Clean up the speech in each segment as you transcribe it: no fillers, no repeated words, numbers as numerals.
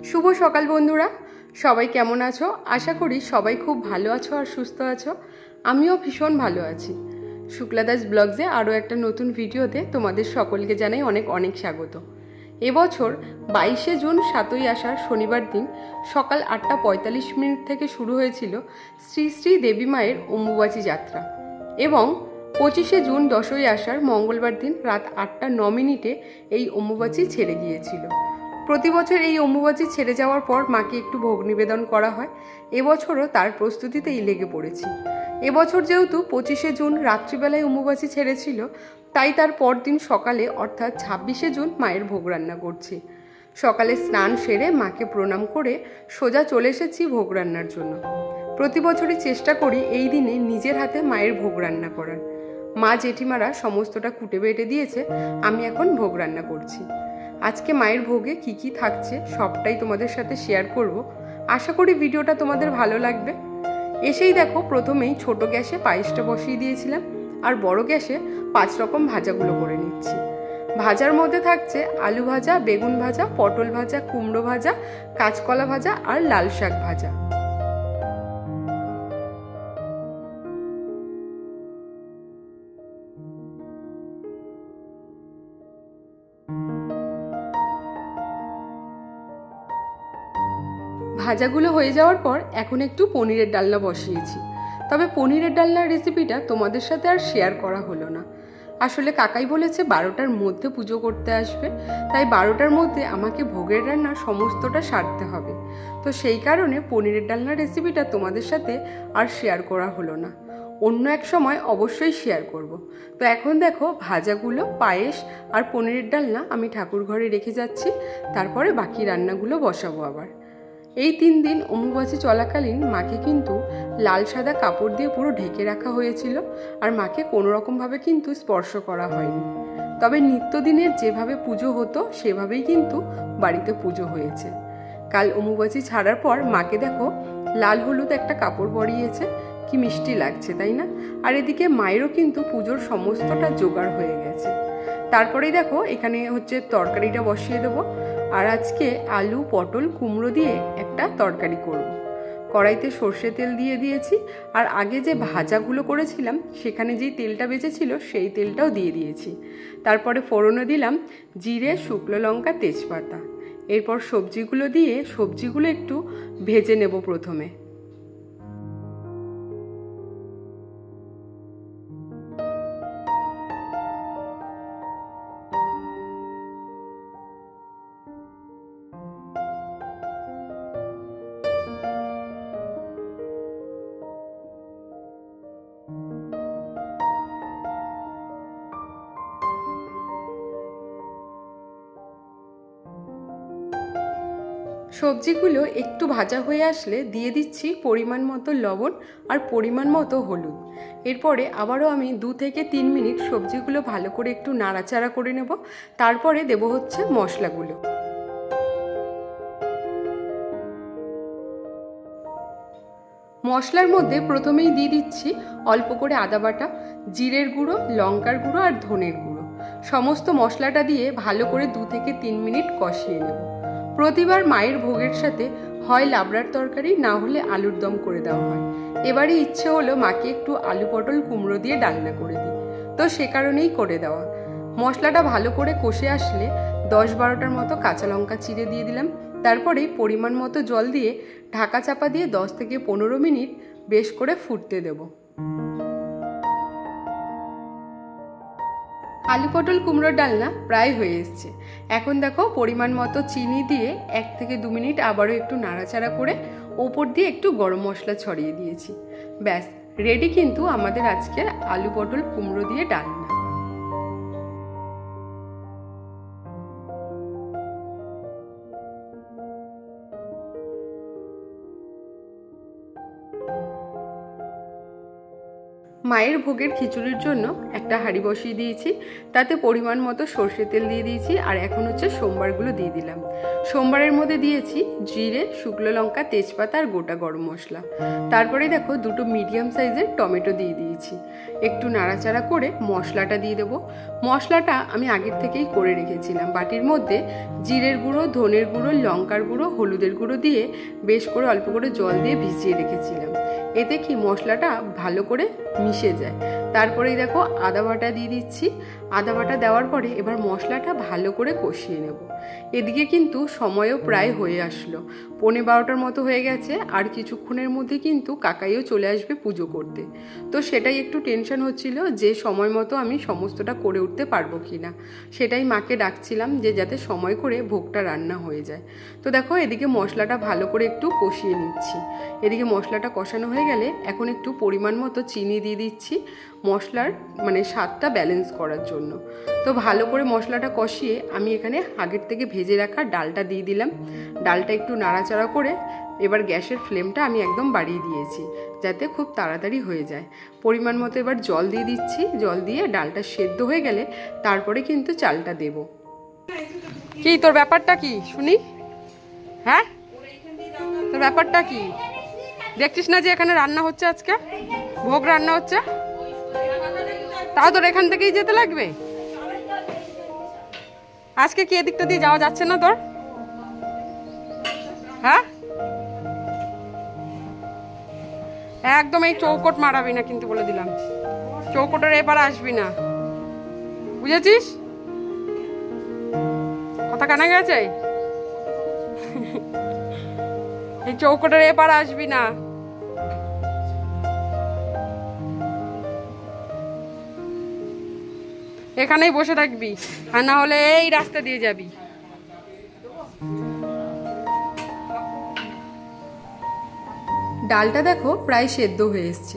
শুভ সকাল বন্ধুরা, সবাই কেমন আছো? আশা করি সবাই খুব ভালো আছো আর সুস্থ আছো। আমিও ভীষণ ভালো আছি। শুক্লা দাস ব্লগসে আরও একটা নতুন ভিডিওতে তোমাদের সকলকে জানাই অনেক অনেক স্বাগত। এবছর 22শে জুন 7ই আষাঢ় শনিবার দিন সকাল 8:45 থেকে শুরু হয়েছিল শ্রী শ্রী দেবী মায়ের অম্বুবাচী যাত্রা এবং 25শে জুন 10ই আষাঢ় মঙ্গলবার দিন রাত 8:09 এই অম্বুবাচী ছেড়ে গিয়েছিল। প্রতি বছর এই অম্বুবাচী ছেড়ে যাওয়ার পর মাকে একটু ভোগ নিবেদন করা হয়। এবছরও তার প্রস্তুতিতেই লেগে পড়েছি। এবছর যেহেতু 25শে জুন রাত্রিবেলায় অম্বুবাচী ছেড়েছিল, তাই তার পরদিন সকালে অর্থাৎ 26শে জুন মায়ের ভোগ রান্না করছি। সকালে স্নান সেরে মাকে প্রণাম করে সোজা চলে এসেছি ভোগ রান্নার জন্য। প্রতি বছরই চেষ্টা করি এই দিনে নিজের হাতে মায়ের ভোগ রান্না করার। মা জেঠিমারা সমস্তটা কুটে বেটে দিয়েছে, আমি এখন ভোগ রান্না করছি। আজকে মায়ের ভোগে কি কি থাকছে সবটাই তোমাদের সাথে শেয়ার করব। আশা করি ভিডিওটা তোমাদের ভালো লাগবে। এসেই দেখো প্রথমেই ছোট গ্যাসে পায়েসটা বসিয়ে দিয়েছিলাম আর বড় গ্যাসে 5 রকম ভাজাগুলো করে নিচ্ছি। ভাজার মধ্যে থাকছে আলু ভাজা, বেগুন ভাজা, পটল ভাজা, কুমড়ো ভাজা, কাঁচকলা ভাজা আর লাল শাক ভাজা। ভাজাগুলো হয়ে যাওয়ার পর এখন একটু পনিরের ডালনা বসিয়েছি। তবে পনিরের ডালনার রেসিপিটা তোমাদের সাথে আর শেয়ার করা হলো না। আসলে কাকাই বলেছে 12টার মধ্যে পুজো করতে আসবে, তাই 12টার মধ্যে আমাকে ভোগের রান্না সমস্তটা সারতে হবে। তো সেই কারণে পনিরের ডালনার রেসিপিটা তোমাদের সাথে আর শেয়ার করা হলো না। অন্য এক সময় অবশ্যই শেয়ার করব। তো এখন দেখো ভাজাগুলো, পায়েস আর পনিরের ডালনা আমি ঠাকুর ঘরে রেখে যাচ্ছি, তারপরে বাকি রান্নাগুলো বসাবো আবার। এই 3 দিন অম্বুবাচী চলাকালীন মাকে কিন্তু লাল সাদা কাপড় দিয়ে পুরো ঢেকে রাখা হয়েছিল আর মাকে কোনো রকমভাবে কিন্তু স্পর্শ করা হয়নি। তবে নিত্যদিনের যেভাবে পুজো হতো সেভাবেই কিন্তু বাড়িতে পুজো হয়েছে। কাল অম্বুবাচী ছাড়ার পর মাকে দেখো লাল হলুদ একটা কাপড় পরিয়েছে, কি মিষ্টি লাগছে তাই না? আর এদিকে মায়েরও কিন্তু পুজোর সমস্তটা জোগাড় হয়ে গেছে। তারপরেই দেখো এখানে হচ্ছে তরকারিটা বসিয়ে দেবো। আর আজকে আলু, পটল, কুমড়ো দিয়ে একটা তরকারি করব। কড়াইতে সর্ষে তেল দিয়ে দিয়েছি আর আগে যে ভাজাগুলো করেছিলাম সেখানে যেই তেলটা বেঁচেছিল সেই তেলটাও দিয়ে দিয়েছি। তারপরে ফোড়নে দিলাম জিরে, শুকনো লঙ্কা, তেজপাতা। এরপর সবজিগুলো দিয়ে সবজিগুলো একটু ভেজে নেব প্রথমে। সবজিগুলো একটু ভাজা হয়ে আসলে দিয়ে দিচ্ছি পরিমাণ মতো লবণ আর পরিমাণ মতো হলুদ। এরপরে আবারও আমি 2 থেকে 3 মিনিট সবজিগুলো ভালো করে একটু নাড়াচাড়া করে নেব। তারপরে দেব হচ্ছে মশলাগুলো। মশলার মধ্যে প্রথমেই দিয়ে দিচ্ছি অল্প করে আদা বাটা, জিরের গুঁড়ো, লঙ্কার গুঁড়ো আর ধনের গুঁড়ো। সমস্ত মশলাটা দিয়ে ভালো করে 2 থেকে 3 মিনিট কষিয়ে নেব। প্রতিবার মায়ের ভোগের সাথে হয় লাবড়ার তরকারি, না হলে আলুর দম করে দেওয়া হয়। এবারে ইচ্ছে হলো মাকে একটু আলু, পটল, কুমড়ো দিয়ে ডালনা করে দিই, তো সে কারণেই করে দেওয়া। মশলাটা ভালো করে কষে আসলে 10-12টার মতো কাঁচা লঙ্কা চিড়ে দিয়ে দিলাম। তারপরেই পরিমাণ মতো জল দিয়ে ঢাকা চাপা দিয়ে 10 থেকে 15 মিনিট বেশ করে ফুটতে দেব। আলু, পটল, কুমড়োর ডালনা প্রায় হয়ে এসছে। এখন দেখো পরিমাণ মতো চিনি দিয়ে 1 থেকে 2 মিনিট আবারও একটু নাড়াচাড়া করে ওপর দিয়ে একটু গরম মশলা ছড়িয়ে দিয়েছি। ব্যাস রেডি কিন্তু আমাদের আজকের আলু, পটল, কুমড়ো দিয়ে ডালনা। মায়ের ভোগের খিচুড়ির জন্য একটা হাঁড়ি বসিয়ে দিয়েছি, তাতে পরিমাণ মতো সর্ষে তেল দিয়ে দিয়েছি। আর এখন হচ্ছে সোমবারগুলো দিয়ে দিলাম। সোমবারের মধ্যে দিয়েছি জিরে, শুকনো লঙ্কা, তেজপাতা আর গোটা গরম মশলা। তারপরে দেখো দুটো মিডিয়াম সাইজের টমেটো দিয়ে দিয়েছি। একটু নাড়াচাড়া করে মশলাটা দিয়ে দেবো। মশলাটা আমি আগের থেকেই করে রেখেছিলাম। বাটির মধ্যে জিরের গুঁড়ো, ধনের গুঁড়ো, লঙ্কার গুঁড়ো, হলুদের গুঁড়ো দিয়ে বেশ করে অল্প করে জল দিয়ে ভিজিয়ে রেখেছিলাম। এতে কি মশলাটা ভালো করে মিশে যায়। তারপরেই দেখো আদা বাটা দিয়ে দিচ্ছি। আদা বাটা দেওয়ার পরে এবার মশলাটা ভালো করে কষিয়ে নেব। এদিকে কিন্তু সময়ও প্রায় হয়ে আসলো, 11:15 মতো হয়ে গেছে। আর কিছুক্ষণের মধ্যে কিন্তু কাকাইও চলে আসবে পুজো করতে। তো সেটাই একটু টেনশন হচ্ছিল যে সময় মতো আমি সমস্তটা করে উঠতে পারবো কি না। সেটাই মাকে ডাকছিলাম যে যাতে সময় করে ভোগটা রান্না হয়ে যায়। তো দেখো এদিকে মশলাটা ভালো করে একটু কষিয়ে নিচ্ছি। এদিকে মশলাটা কষানো হয়ে গেলে এখন একটু পরিমাণ মতো চিনি দিয়ে দিচ্ছি, মশলার স্বাদটা ব্যালেন্স করার জন্য। তো ভালো করে মশলাটা কষিয়ে আমি এখানে আগের থেকে ভেজে রাখা ডালটা দিয়ে দিলাম। ডালটা একটু নাড়াচাড়া করে এবার গ্যাসের ফ্লেমটা আমি একদম বাড়িয়ে দিয়েছি, যাতে খুব তাড়াতাড়ি হয়ে যায়। পরিমাণ মতো এবার জল দিয়ে দিচ্ছি। জল দিয়ে ডালটা সেদ্ধ হয়ে গেলে তারপরে কিন্তু চালটা দেব। কি তোর ব্যাপারটা কি শুনি? হ্যাঁ, তোর ব্যাপারটা কি? দেখছিস না যে এখানে রান্না হচ্ছে, আজকে ভোগ রান্না হচ্ছে, তাও তোর এখান থেকেই যেতে লাগবে? আজকে কি এদিকটা দিয়ে যাওয়া যাচ্ছে না তোর? হ্যাঁ, একদম এই চৌকট মারাবি না কিন্তু, বলে দিলাম। চৌকটের এপারে আসবি না, বুঝেছিস? কথা কানা গেছে? এই চৌকটের এপারে আসবি না। এখানেই বসে থাকবি, আর না হলে এই রাস্তা দিয়ে যাবি। ডালটা দেখো প্রায় সেদ্ধ হয়ে এসছে।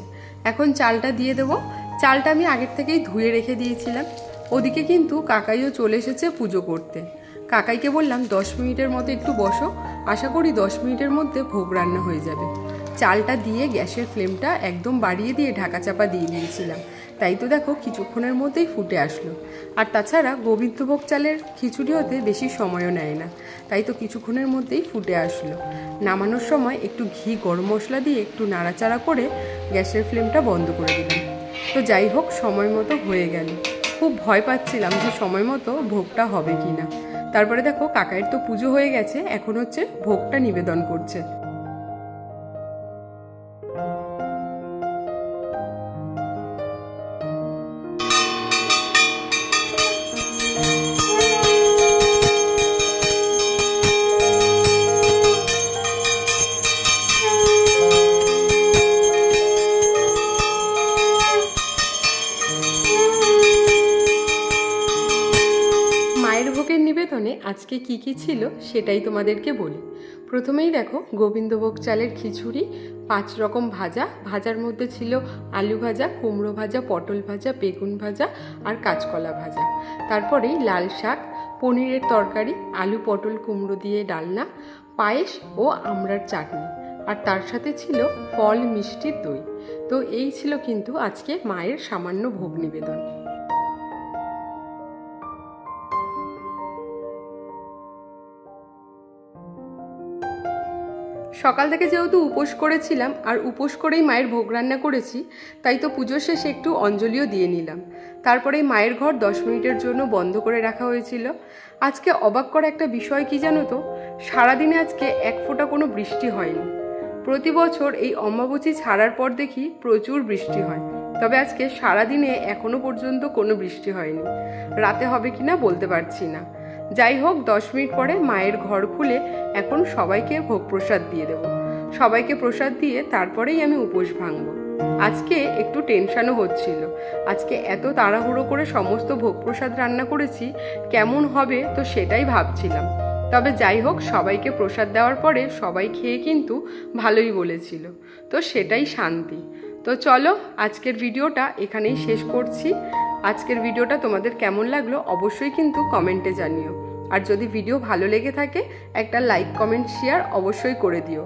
এখন চালটা দিয়ে দেবো। চালটা আমি আগের থেকেই ধুয়ে রেখে দিয়েছিলাম। ওদিকে কিন্তু কাকাইও চলে এসেছে পুজো করতে। কাকাইকে বললাম 10 মিনিটের মতো একটু বসো, আশা করি 10 মিনিটের মধ্যে ভোগ রান্না হয়ে যাবে। চালটা দিয়ে গ্যাসের ফ্লেমটা একদম বাড়িয়ে দিয়ে ঢাকা চাপা দিয়ে দিয়েছিলাম। তাই তো দেখো কিছুক্ষণের মধ্যেই ফুটে আসলো। আর তাছাড়া গোবিন্দভোগ চালের খিচুড়ি হতে বেশি সময়ও নেয় না, তাই তো কিছুক্ষণের মধ্যেই ফুটে আসলো। নামানোর সময় একটু ঘি, গরম মশলা দিয়ে একটু নাড়াচাড়া করে গ্যাসের ফ্লেমটা বন্ধ করে দিলাম। তো যাই হোক সময় মতো হয়ে গেল। খুব ভয় পাচ্ছিলাম যে সময় মতো ভোগটা হবে কি না। তারপরে দেখো কাকাইয়ের তো পুজো হয়ে গেছে, এখন হচ্ছে ভোগটা নিবেদন করছে। ভোগের নিবেদনে আজকে কি কি ছিল সেটাই তোমাদেরকে বলি। প্রথমেই দেখো গোবিন্দভোগ চালের খিচুড়ি, 5 রকম ভাজা। ভাজার মধ্যে ছিল আলু ভাজা, কুমড়ো ভাজা, পটল ভাজা, বেগুন ভাজা আর কাঁচকলা ভাজা। তারপরেই লাল শাক, পনিরের তরকারি, আলু পটল কুমড়ো দিয়ে ডালনা, পায়েস ও আমড়ার চাটনি। আর তার সাথে ছিল ফল, মিষ্টি, দই। তো এই ছিল কিন্তু আজকে মায়ের সামান্য ভোগ নিবেদন। সকাল থেকে যেহেতু উপোস করেছিলাম আর উপোস করেই মায়ের ভোগ রান্না করেছি, তাই তো পুজোর শেষে একটু অঞ্জলিও দিয়ে নিলাম। তারপরে মায়ের ঘর 10 মিনিটের জন্য বন্ধ করে রাখা হয়েছিল। আজকে অবাক করা একটা বিষয় কি জানো তো, সারাদিনে আজকে এক ফোঁটা কোনো বৃষ্টি হয়নি। প্রতি বছর এই অমাবস্যা ছাড়ার পর দেখি প্রচুর বৃষ্টি হয়, তবে আজকে সারাদিনে এখনো পর্যন্ত কোনো বৃষ্টি হয়নি। রাতে হবে কিনা বলতে পারছি না। যাই হোক 10 মিনিট পরে মায়ের ঘর খুলে এখন সবাইকে ভোগ প্রসাদ দিয়ে দেব। সবাইকে প্রসাদ দিয়ে তারপরেই আমি উপোস ভাঙব। আজকে একটু টেনশনও হচ্ছিল, আজকে এত তাড়াহুড়ো করে সমস্ত ভোগ প্রসাদ রান্না করেছি, কেমন হবে তো সেটাই ভাবছিলাম। তবে যাই হোক সবাইকে প্রসাদ দেওয়ার পরে সবাই খেয়ে কিন্তু ভালোই বলেছিল, তো সেটাই শান্তি। তো চলো আজকের ভিডিওটা এখানেই শেষ করছি। আজকের ভিডিওটা তোমাদের কেমন লাগলো অবশ্যই কিন্তু কমেন্টে জানিও। আর যদি ভিডিও ভালো লেগে থাকে একটা লাইক, কমেন্ট, শেয়ার অবশ্যই করে দিও।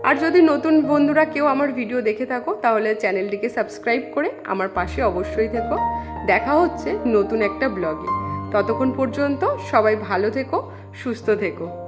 আর যদি নতুন বন্ধুরা কেউ আমার ভিডিও দেখে থাকো তাহলে চ্যানেলটিকে সাবস্ক্রাইব করে আমার পাশে অবশ্যই থেকো। দেখা হচ্ছে নতুন একটা ব্লগে। ততক্ষণ পর্যন্ত সবাই ভালো থেকো, সুস্থ থেকো।